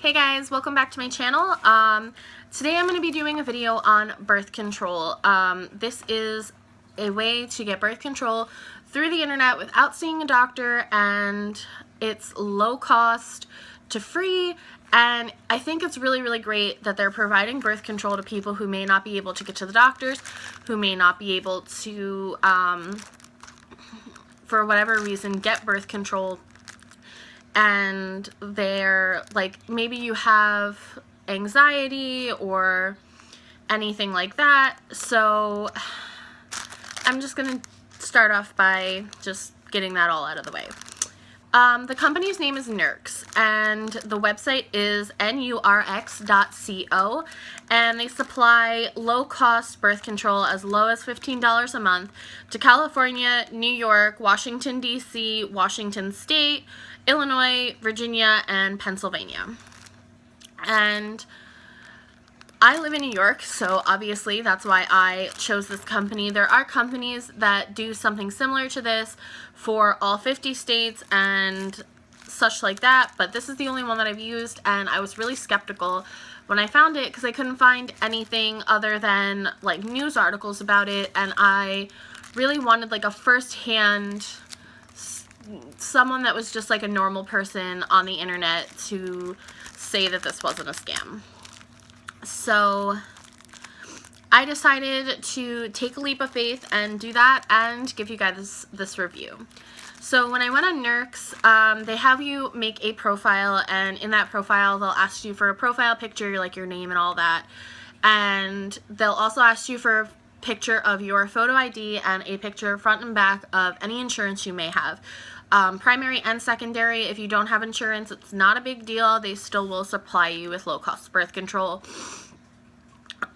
Hey guys, welcome back to my channel. Today I'm going to be doing a video on birth control. This is a way to get birth control through the internet without seeing a doctor, and it's low cost to free, and I think it's really great that they're providing birth control to people who may not be able to get to the doctors, who may not be able to, for whatever reason, get birth control. And they're like, maybe you have anxiety or anything like that. So I'm just gonna start off by just getting that all out of the way. The company's name is Nurx, and the website is nurx.co, and they supply low-cost birth control as low as $15 a month to California, New York, Washington, D.C., Washington State, Illinois, Virginia, and Pennsylvania. And I live in New York, so obviously that's why I chose this company. There are companies that do something similar to this for all 50 states and such like that, but this is the only one that I've used, and I was really skeptical when I found it because I couldn't find anything other than like news articles about it, and I really wanted like a first-hand someone that was just like a normal person on the internet to say that this wasn't a scam. So I decided to take a leap of faith and do that and give you guys this review. So when I went on Nurx, they have you make a profile, and in that profile they'll ask you for a profile picture, like your name and all that, and they'll also ask you for a picture of your photo ID and a picture front and back of any insurance you may have. Primary and secondary. If you don't have insurance, it's not a big deal. They still will supply you with low-cost birth control.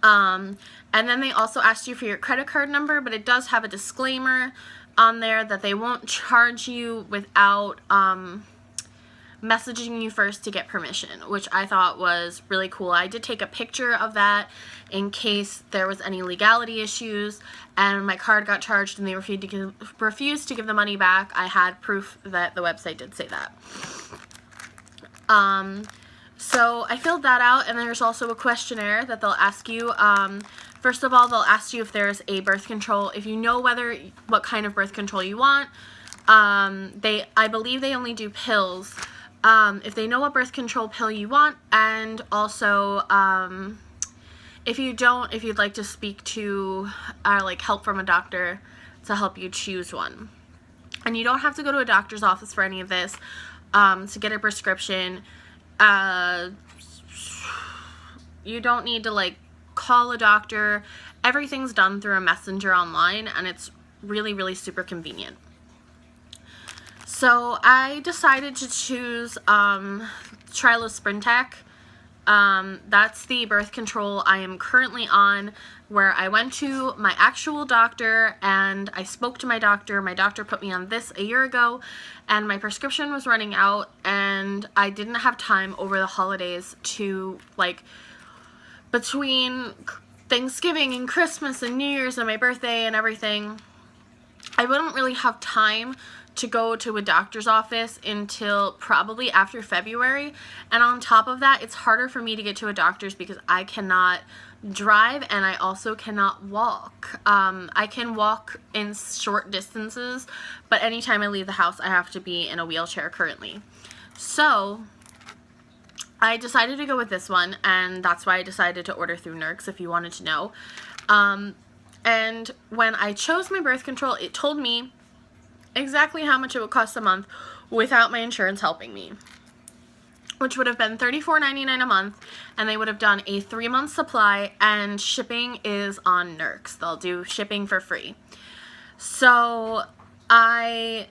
And then they also asked you for your credit card number, but it does have a disclaimer on there that they won't charge you without messaging you first to get permission, which I thought was really cool. I did take a picture of that in case there was any legality issues and my card got charged and they refused to give the money back. I had proof that the website did say that. So I filled that out, and there's also a questionnaire that they'll ask you. First of all, they'll ask you if there's a birth control, if you know what kind of birth control you want. I believe they only do pills. If they know what birth control pill you want, and also if you don't, if you'd like to speak to like help from a doctor to help you choose one. And you don't have to go to a doctor's office for any of this to get a prescription. You don't need to like call a doctor. Everything's done through a messenger online, and it's really super convenient. So I decided to choose Trilosprintec. That's the birth control I am currently on, where I went to my actual doctor and I spoke to my doctor. My doctor put me on this a year ago, and my prescription was running out, and I didn't have time over the holidays to, like, between Thanksgiving and Christmas and New Year's and my birthday and everything, I wouldn't really have time to go to a doctor's office until probably after February. And on top of that, it's harder for me to get to a doctor's because I cannot drive and I also cannot walk. I can walk in short distances, but anytime I leave the house I have to be in a wheelchair currently. So I decided to go with this one, and that's why I decided to order through Nurx, if you wanted to know. And when I chose my birth control, it told me exactly how much it would cost a month without my insurance helping me, which would have been $34.99 a month, and they would have done a 3-month supply, and shipping is on Nurx. They'll do shipping for free. So I,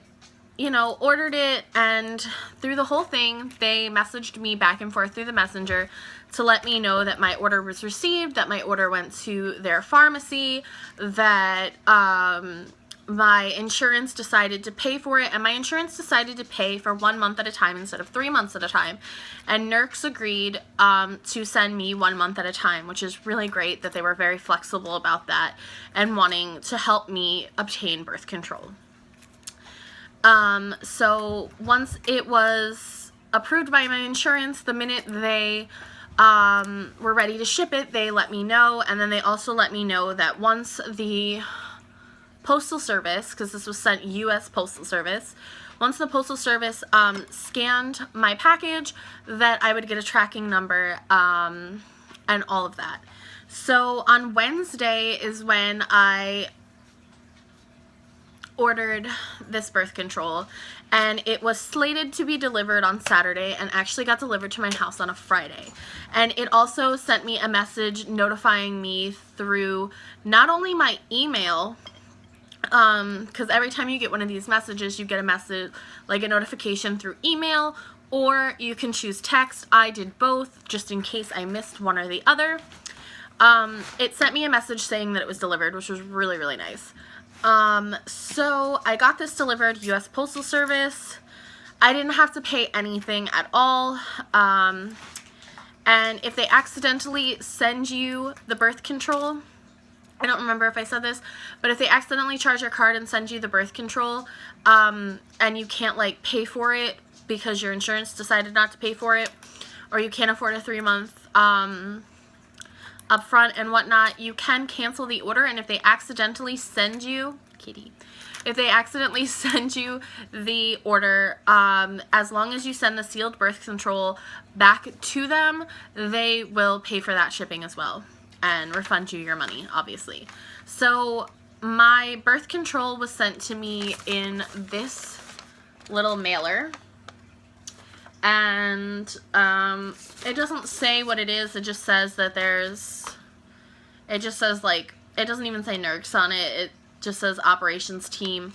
ordered it, and through the whole thing, they messaged me back and forth through the messenger to let me know that my order was received, that my order went to their pharmacy, that my insurance decided to pay for it, and my insurance decided to pay for 1 month at a time instead of 3 months at a time. And Nurx agreed to send me 1 month at a time, which is really great that they were very flexible about that and wanting to help me obtain birth control. So once it was approved by my insurance. The minute they were ready to ship it, they let me know, and then they also let me know that once the Postal Service, because this was sent U.S. Postal Service, once the Postal Service scanned my package, that I would get a tracking number and all of that. So on Wednesday is when I ordered this birth control, and it was slated to be delivered on Saturday and actually got delivered to my house on a Friday. And it also sent me a message notifying me through not only my email, because every time you get one of these messages, you get a message, like a notification through email, or you can choose text. I did both just in case I missed one or the other. It sent me a message saying that it was delivered, which was really, really nice. So I got this delivered, U.S. Postal Service. I didn't have to pay anything at all. And if they accidentally send you the birth control, I don't remember if I said this, but if they accidentally charge your card and send you the birth control, and you can't like pay for it because your insurance decided not to pay for it, or you can't afford a 3-month, upfront and whatnot, you can cancel the order. And if they accidentally send you, if they accidentally send you the order, as long as you send the sealed birth control back to them, they will pay for that shipping as well and refund you your money, obviously. So my birth control was sent to me in this little mailer. And it doesn't say what it is. It just says that it just says, like, it doesn't even say Nurx on it. It just says operations team.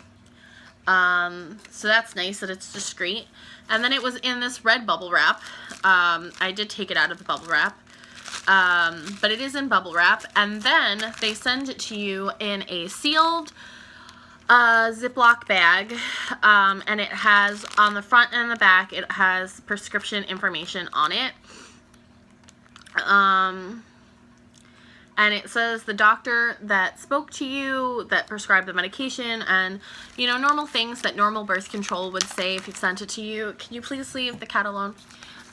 So that's nice that it's discreet. And then it was in this red bubble wrap. I did take it out of the bubble wrap. But it is in bubble wrap. And then they send it to you in a sealed Ziploc bag, and it has on the front and the back, it has prescription information on it, and it says the doctor that spoke to you, that prescribed the medication, and, you know, normal things that normal birth control would say if it sent it to you. Can you please leave the cat alone?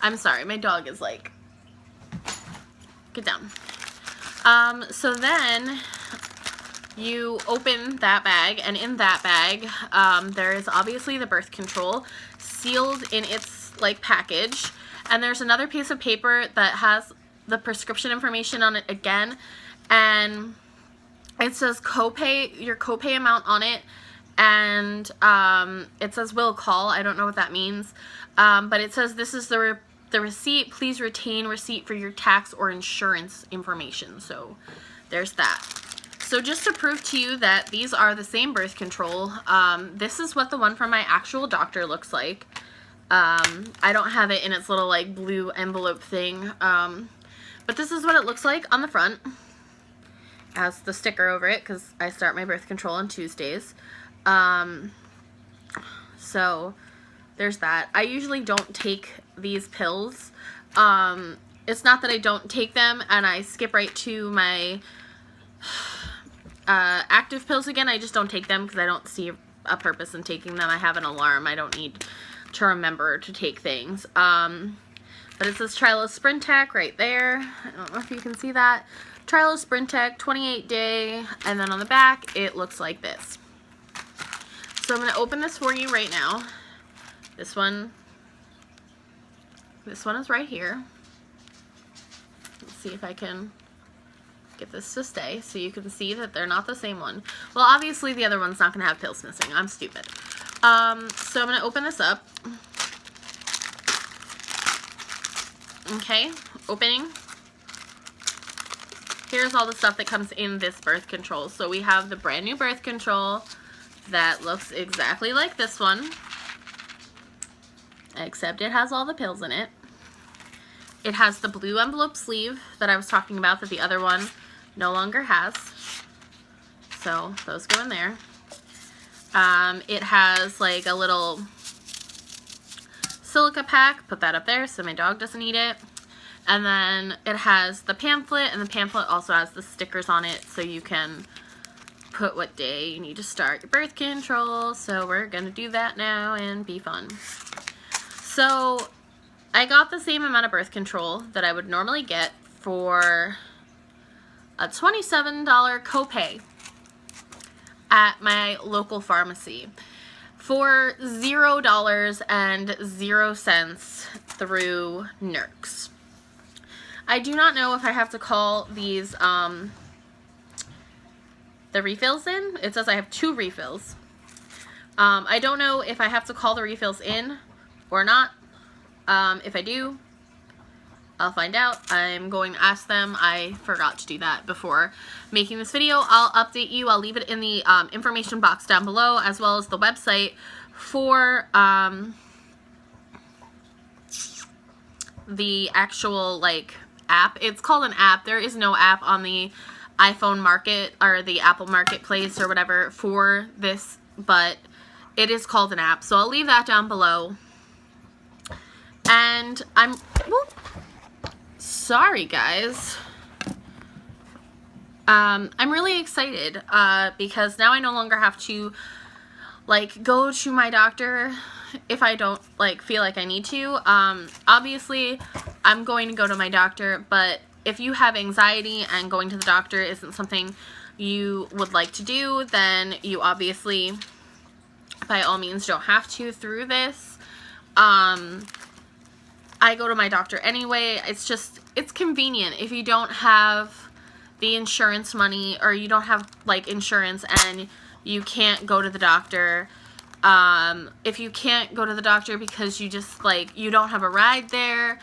I'm sorry, my dog is like, get down. So then you open that bag, and in that bag, there is obviously the birth control sealed in its like package, and there's another piece of paper that has the prescription information on it again, and it says copay, your copay amount on it, and it says will call. I don't know what that means, but it says this is the receipt. Please retain receipt for your tax or insurance information. So there's that. So just to prove to you that these are the same birth control, this is what the one from my actual doctor looks like. I don't have it in its little like blue envelope thing, but this is what it looks like on the front. It has the sticker over it because I start my birth control on Tuesdays. So there's that. I usually don't take these pills. It's not that I don't take them and I skip right to my active pills again. I just don't take them because I don't see a purpose in taking them. I have an alarm. I don't need to remember to take things. But it says Trilose Sprintec right there. I don't know if you can see that. Trilose Sprintec 28-day, and then on the back it looks like this. So I'm going to open this for you right now. This one is right here. Let's see if I can get this to stay so you can see that they're not the same one. Well, obviously the other one's not going to have pills missing. I'm stupid. So I'm going to open this up. Okay, opening. Here's all the stuff that comes in this birth control. So we have the brand new birth control that looks exactly like this one, except it has all the pills in it. It has the blue envelope sleeve that I was talking about that the other one no longer has. So those go in there. It has like a little silica pack. Put that up there so my dog doesn't eat it. And then it has the pamphlet, and the pamphlet also has the stickers on it so you can put what day you need to start your birth control. So we're going to do that now and be fun. So I got the same amount of birth control that I would normally get for a $27 copay at my local pharmacy for $0.00 through Nurx. I do not know if I have to call these the refills in. It says I have 2 refills. I don't know if I have to call the refills in or not. If I do, I'll find out. I'm going to ask them. I forgot to do that before making this video. I'll update you. I'll leave it in the information box down below, as well as the website for the actual like app. It's called an app. There is no app on the iPhone market or the Apple marketplace or whatever for this, but it is called an app. So I'll leave that down below. And sorry guys. I'm really excited because now I no longer have to like go to my doctor if I don't like feel like I need to. Obviously I'm going to go to my doctor, but if you have anxiety and going to the doctor isn't something you would like to do, then you obviously by all means don't have to through this. I go to my doctor anyway. It's convenient if you don't have the insurance money, or you don't have like insurance and you can't go to the doctor. If you can't go to the doctor because you just like, you don't have a ride there,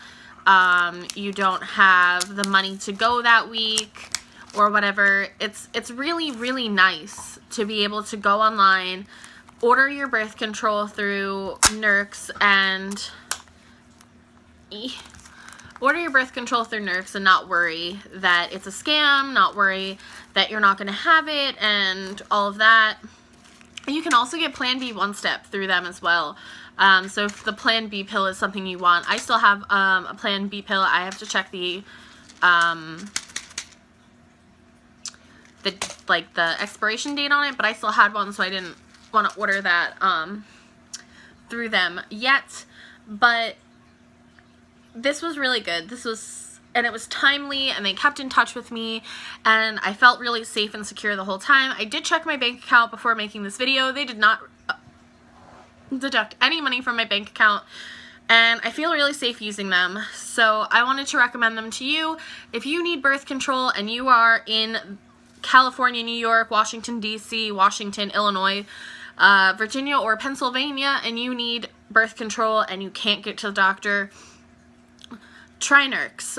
you don't have the money to go that week or whatever, it's really, really nice to be able to go online, order your birth control through Nurx and not worry that it's a scam, not worry that you're not going to have it and all of that. And you can also get Plan B one-step through them as well. So if the Plan B pill is something you want, I still have a Plan B pill. I have to check the expiration date on it, but I still had one, so I didn't want to order that through them yet. But this was really good. And it was timely, and they kept in touch with me, and I felt really safe and secure the whole time. I did check my bank account before making this video. They did not deduct any money from my bank account, and I feel really safe using them. So I wanted to recommend them to you. If you need birth control and you are in California, New York, Washington, D.C., Washington, Illinois, Virginia, or Pennsylvania, and you need birth control and you can't get to the doctor, try Nurx.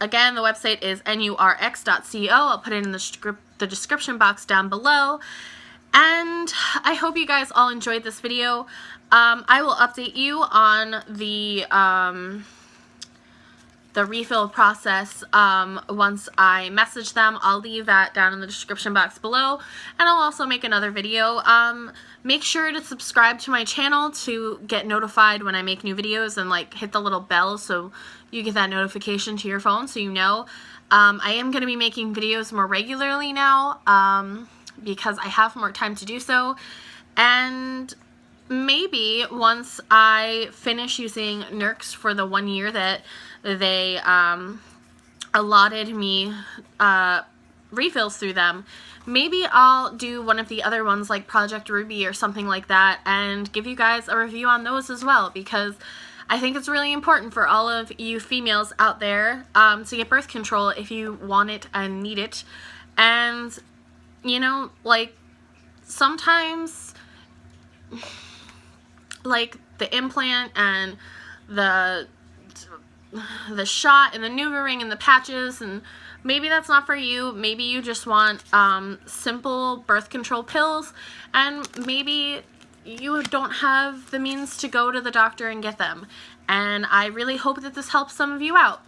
Again, the website is nurx.co. I'll put it in the description box down below. And I hope you guys all enjoyed this video. I will update you on the refill process once I message them. I'll leave that down in the description box below, and I'll also make another video. Make sure to subscribe to my channel to get notified when I make new videos, and like hit the little bell so you get that notification to your phone so you know. I am going to be making videos more regularly now because I have more time to do so, and maybe once I finish using Nurx for the 1 year that they allotted me refills through them, maybe I'll do one of the other ones like Project Ruby or something like that and give you guys a review on those as well, because I think it's really important for all of you females out there to get birth control if you want it and need it. And you know, like sometimes like the implant and the shot and the NuvaRing and the patches, and maybe that's not for you. Maybe you just want simple birth control pills, and maybe you don't have the means to go to the doctor and get them. And I really hope that this helps some of you out.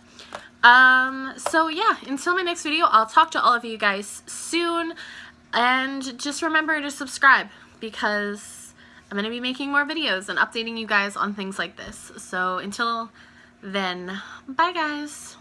So yeah, until my next video, I'll talk to all of you guys soon, and just remember to subscribe because I'm going to be making more videos and updating you guys on things like this. So until then, bye guys.